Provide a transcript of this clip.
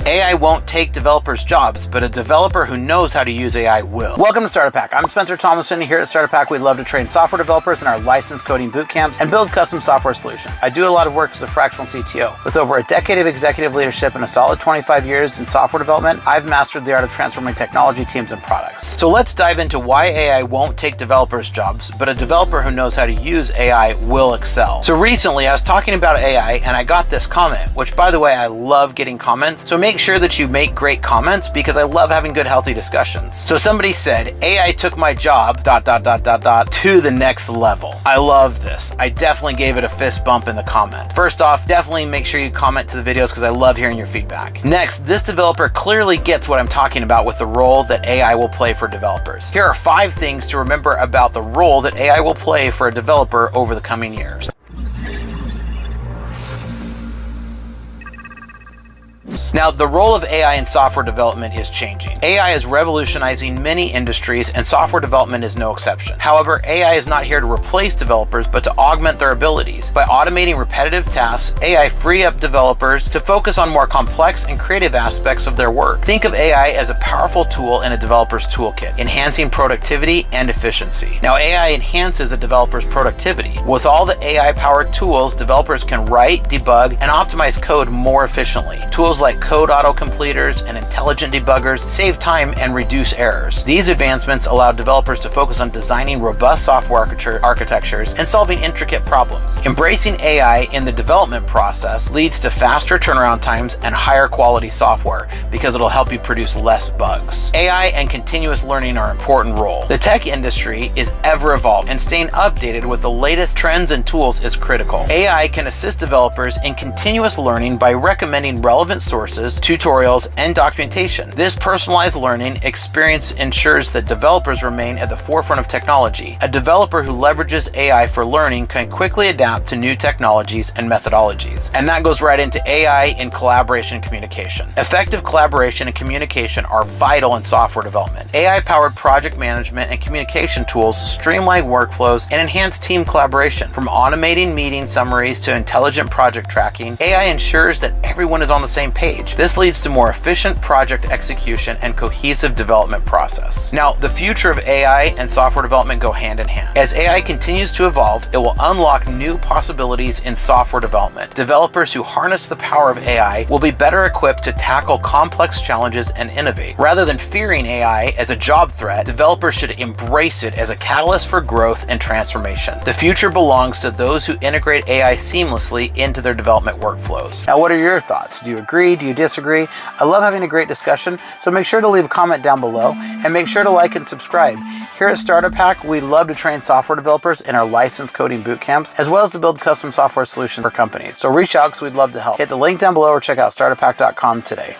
AI won't take developers' jobs, but a developer who knows how to use AI will. Welcome to Startup Hack. I'm Spencer Thomason. Here at Startup Hack, we love to train software developers in our licensed coding boot camps and build custom software solutions. I do a lot of work as a fractional CTO. With over a decade of executive leadership and a solid 25 years in software development, I've mastered the art of transforming technology teams and products. So let's dive into why AI won't take developers' jobs, but a developer who knows how to use AI will excel. So recently, I was talking about AI and I got this comment, which by the way, I love getting comments. So make sure that you make great comments because I love having good, healthy discussions. So somebody said, AI took my job, to the next level. I love this. I definitely gave it a fist bump in the comment. First off, definitely make sure you comment to the videos because I love hearing your feedback. Next, this developer clearly gets what I'm talking about with the role that AI will play for developers. Here are 5 things to remember about the role that AI will play for a developer over the coming years. Now, the role of AI in software development is changing. AI is revolutionizing many industries, and software development is no exception. However, AI is not here to replace developers, but to augment their abilities. By automating repetitive tasks, AI free up developers to focus on more complex and creative aspects of their work. Think of AI as a powerful tool in a developer's toolkit, enhancing productivity and efficiency. Now, AI enhances a developer's productivity. With all the AI-powered tools, developers can write, debug, and optimize code more efficiently. Tools like code autocompleters and intelligent debuggers save time and reduce errors. These advancements allow developers to focus on designing robust software architectures and solving intricate problems. Embracing AI in the development process leads to faster turnaround times and higher quality software because it'll help you produce less bugs. AI and continuous learning are an important role. The tech industry is ever evolving, and staying updated with the latest trends and tools is critical. AI can assist developers in continuous learning by recommending relevant sources, tutorials, and documentation. This personalized learning experience ensures that developers remain at the forefront of technology. A developer who leverages AI for learning can quickly adapt to new technologies and methodologies. And that goes right into AI in collaboration and communication. Effective collaboration and communication are vital in software development. AI-powered project management and communication tools streamline workflows and enhance team collaboration. From automating meeting summaries to intelligent project tracking, AI ensures that everyone is on the same page. This leads to more efficient project execution and cohesive development process. Now, the future of AI and software development go hand in hand. As AI continues to evolve, it will unlock new possibilities in software development. Developers who harness the power of AI will be better equipped to tackle complex challenges and innovate. Rather than fearing AI as a job threat, developers should embrace it as a catalyst for growth and transformation. The future belongs to those who integrate AI seamlessly into their development workflows. Now, what are your thoughts? Do you agree? Do you disagree? I love having a great discussion, so make sure to leave a comment down below and make sure to like and subscribe. Here at Startup Hack, we love to train software developers in our licensed coding boot camps, as well as to build custom software solutions for companies. So reach out because we'd love to help. Hit the link down below or check out startuphack.com today.